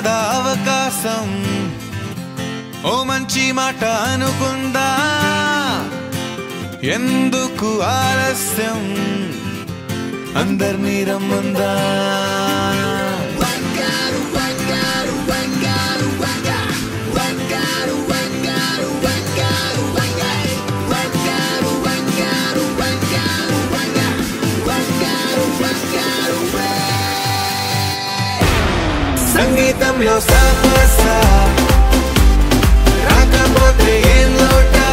కదా అవకాశం ఓ మంచి మాట అనుకుందా ఎందుకు ఆలస్యం అందర్నీ రమ్మందా సంగీతంలో సాపసా రాకపోతే ఏం లోటా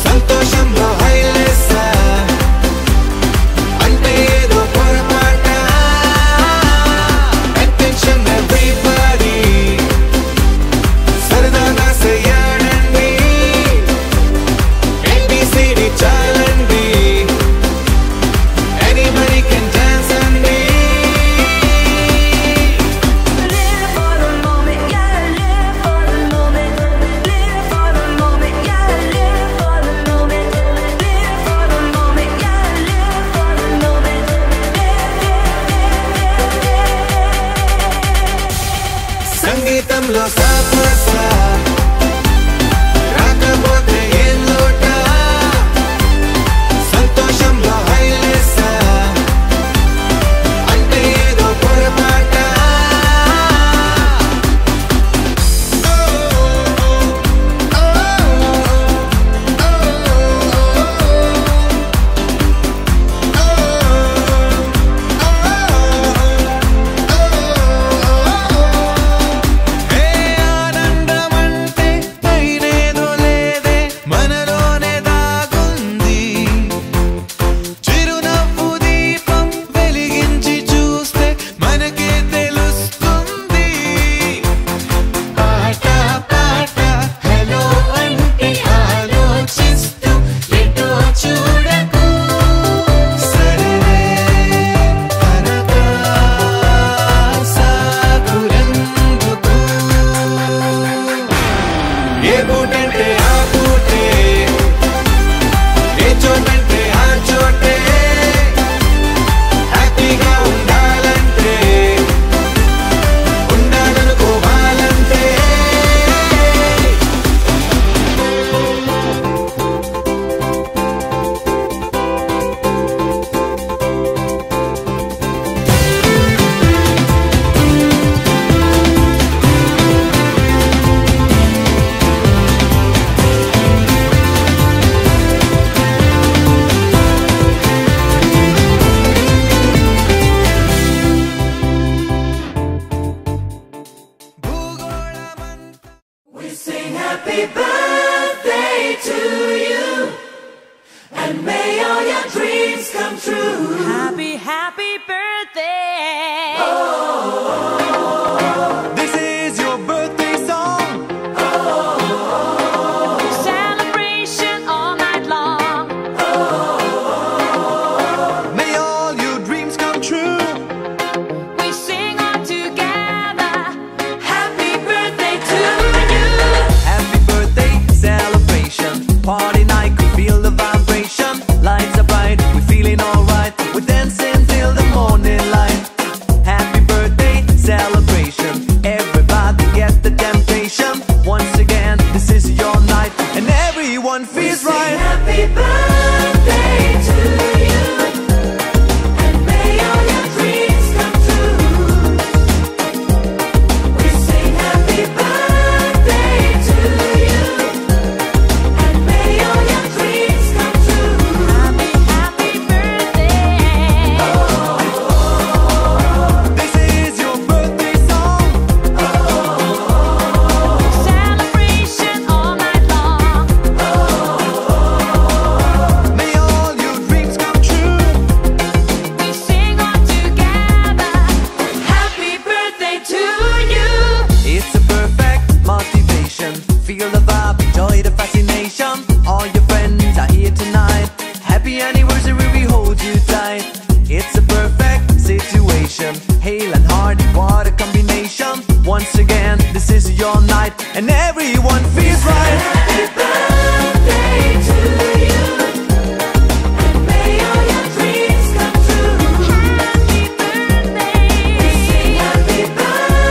సంతోషంలో హైలేసా అంటే ఏదో పొరపాట అటెన్షన్ ఎవ్రీబడీ సరదాగా చెయ్యాడండి ABCD చాలండి anybody can dance అండి సంగీతంలో సాపసా రాకపోతే ఏం లోటా సంతోషంలో హైలేసా అంటే ఏదో పొరపాట Happy birthday to you, and may all your dreams come true. Happy, happy birthday. Oh, This is your birthday song. Celebration all night long. May all your dreams come true. We sing all together. happy birthday to you. Happy birthday celebration, party night, could feel the vibration. Lights are bright, we're feeling alright. We're dancing till the morning light. Happy birthday celebration, everybody get the temptation. Once again, this is your night, and everyone feels Sing right. happy birthday to you, and may all your dreams come true. We sing happy birthday to you, and may all your dreams come true. Happy, happy birthday. This is your birthday song. Celebration all night long. May all your dreams come true. We sing all together. Happy birthday to you. It's a perfect motivation. Feel the vibe, enjoy the fascination. All your friends are here tonight. Happy anniversary, we hold you tight. It's a perfect situation. Hale and hard, what a combination. Once again, this is your night, and everyone feels right. Happy birthday to you, and may all your dreams come true. Happy birthday. We sing happy birthday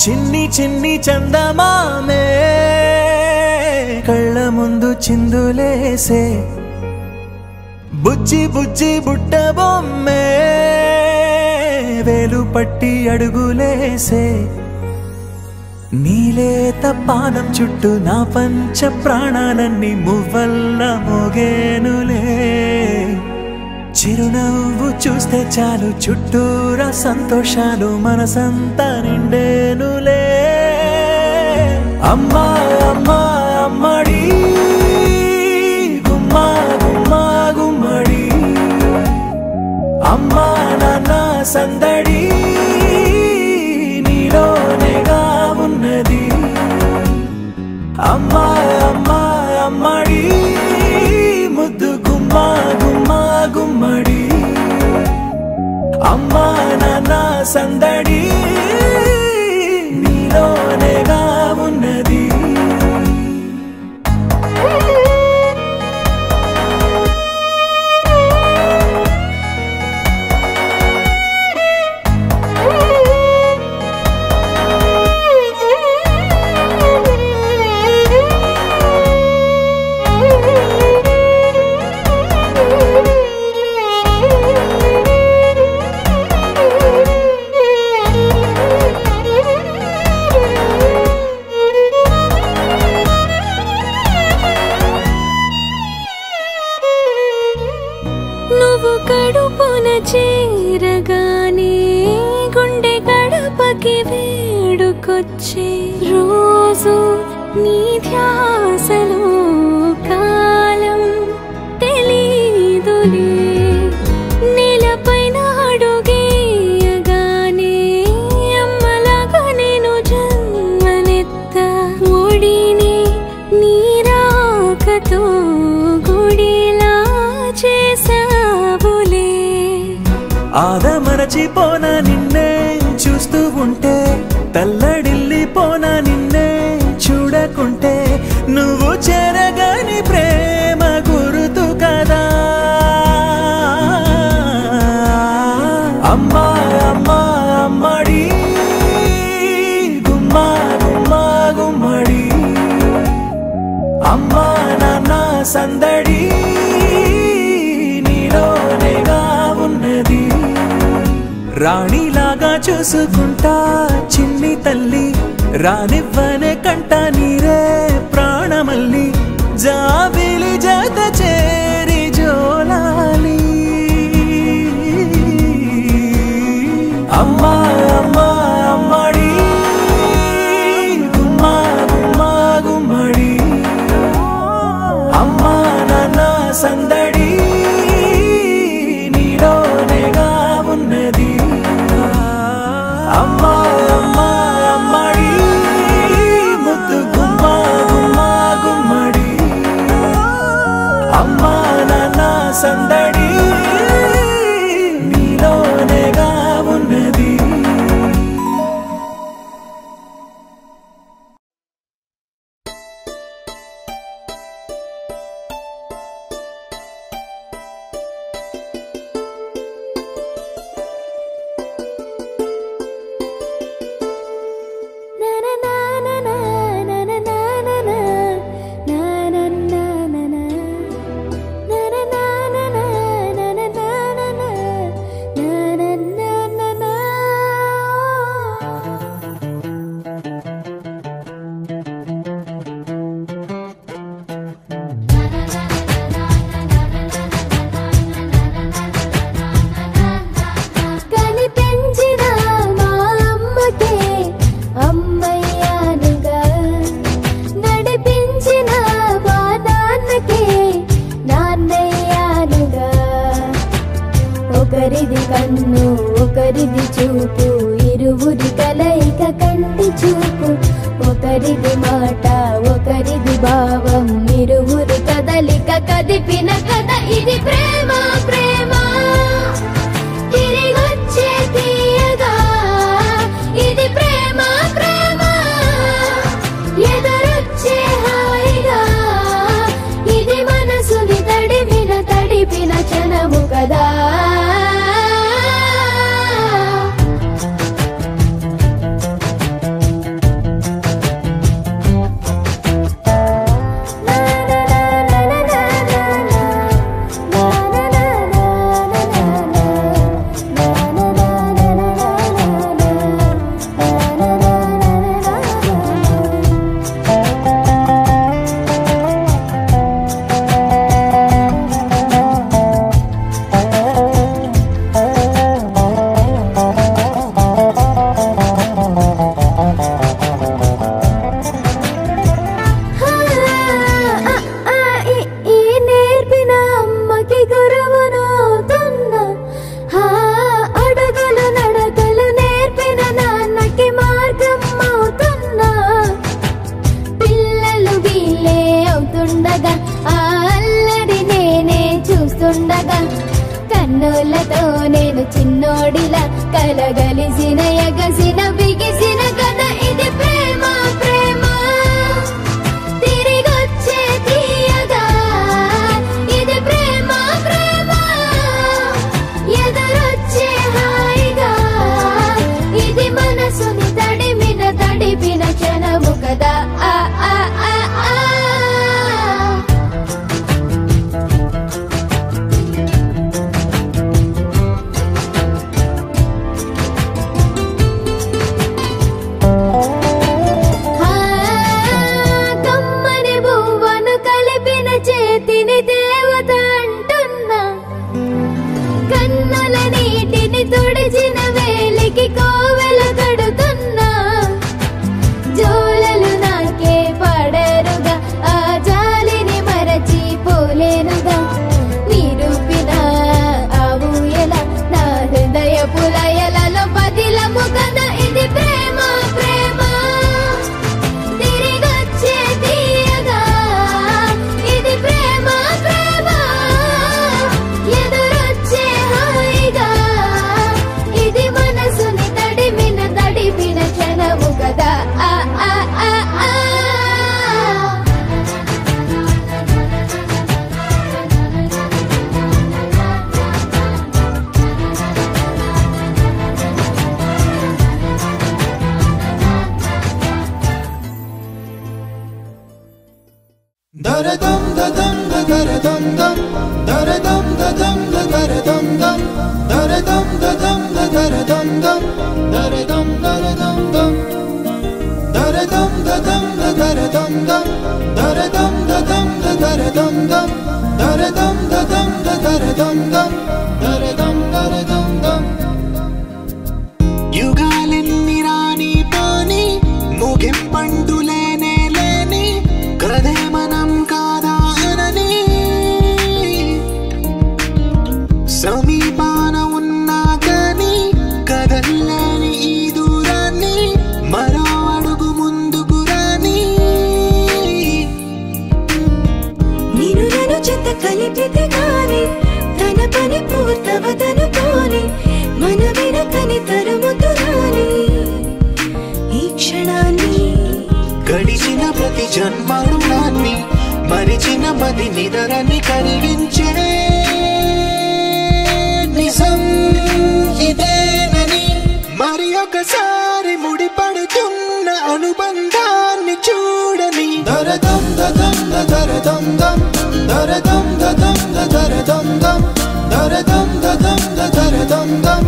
చిన్ని చిన్ని చందమామే కళ్ళ ముందు చిందులేసే బుజ్జి బుజ్జి బుట్ట బొమ్మే వేలు పట్టి అడుగులేసే నీలేత పానం చుట్టూ నా పంచ ప్రాణాలన్నీ మువ్వల్ల మోగేనులే చిరునవ్వు చూస్తే చాలు చుట్టూరా సంతోషాలు మనసంతా నిండేనులే అమ్మా అమ్మా అమ్మడి గుమ్మా గుమ్మా గుమ్మడి అమ్మా నాన్న సందడి నీలోనేగా ఉన్నది అమ్మా అమ్మా అమ్మడి ముద్దు గుమ్మా గుమ్మా గుమ్మడి అమ్మా నాన్న సందడి నీలోనేగా ఉన్నది నువ్వు కడుపున చేరగానే గుండె గడపకి వేడుకొచ్చే రోజు నీ ధ్యాసలో కాలం తెలీదులే నేలపైన అడుగేయగానే అమ్మలాగా నేను జన్మనెత్త ఒడిని నీ రాకతో గుడిలా చేసావులే ఆదమరచిపోనా నిన్నే చూస్తూ ఉంటే తల్లడిల్లిపోనా నిన్నే చూడకుంటే నువ్వు చెరగని ప్రేమ గురుతు కదా అమ్మా అమ్మా అమ్మడి గుమ్మా గుమ్మా గుమ్మడి అమ్మా నాన్న సందడి నీలోనేగా ఉన్నది రాణిలాగా చూసుకుంటా చిన్ని తల్లి రానివ్వనే కంట నీరే ప్రాణమల్లి జాబిలి జత చేరి జోలాలి అమ్మా అమ్మా అమ్మడి గుమ్మా గుమ్మా గుమ్మడి అమ్మా నాన్న సందడి నీలోనేగా ఉన్నది అమ్మా అమ్మా అమ్మడి ముద్దు గుమ్మా గుమ్మా గుమ్మడి అమ్మా నాన్న సందడి నీలోనేగా ఉన్నది కనిపించిన మా అమ్మకే అమ్మయ్యానుగా నడిపించిన మా నాన్నకే నాన్నయ్యానుగా ఒకరిది కన్ను ఒకరిది చూపు ఇరువురి కలయిక కంటి చూపు ఒకరిది మాట ఒకరిది భావం ఇరువురి కదలిక కదిపిన కథ ఇది ప్రేమ ప్రేమ తిరిగొచ్చే తీయగా ఇది ప్రేమ ప్రేమ ఎదురొచ్చే హాయిగా ఇది మనసుని తడిపిన క్షణము కదా చిన్నోడిలా కలగలిసిన ఎగసిన బిగిసిన కథ ఇది ప్రేమ ప్రేమ తిరిగొచ్చే తీయగా ఇది ప్రేమ ప్రేమ ఎదురొచ్చే హాయిగా ఇది మనసుని తడిపిన క్షణము కదా ఆ ఆ ఆ ఆ కమ్మని బువ్వను కలిపిన చేతిని దేవత అంటున్నా కన్నుల నీటిని తుడిచిన వేలికి కోవెల కడుతున్నా జోలలు నాకే పడరుగా ఆ జాలిని మరచి పోలేనుగా నిరూపిన ఆవుయల నా హృదయ పులయలలో పదిలము కదా ఇది ప్రేమ ప్రేమ తిరిగొచ్చే తీయగా ఇది ప్రేమ ప్రేమ ఎదురొచ్చే హాయిగా ఇది మనసుని తడిపిన క్షణము కదా ఆ ఆ ఆ ఆ Daradam dadam daradam dam daradam dadam daradam dam daradam dadam daradam dam daradam daradam dam daradam dadam daradam dam daradam dadam daradam dam daradam dadam daradam dam daradam daradam dam యుగాలెన్ని రాని పోని ముగింపండులేనే లేని కదే మనం కాదా అనని సమీపాన ఉన్నా కానీ కదల్లేని ఈ దూరాన్ని మరో అడుగు ముందుకు రాని నేను నన్ను చెత్త కలిపితే గాని తన పని పూర్తవదనుకోని మన వెనకని తరుముతురాని ఈ క్షణాన్ని గడిచిన ప్రతి జన్మరుణాన్ని మరిచిన మది నిదరని కరిగించే నిజం ఇదేనని మరి ఒకసారి ముడిపడుతున్న అనుబంధాన్ని చూడని దరదం దదం దరదం దం దరదం దదం దరదం దం దరదం దదం దరదం దం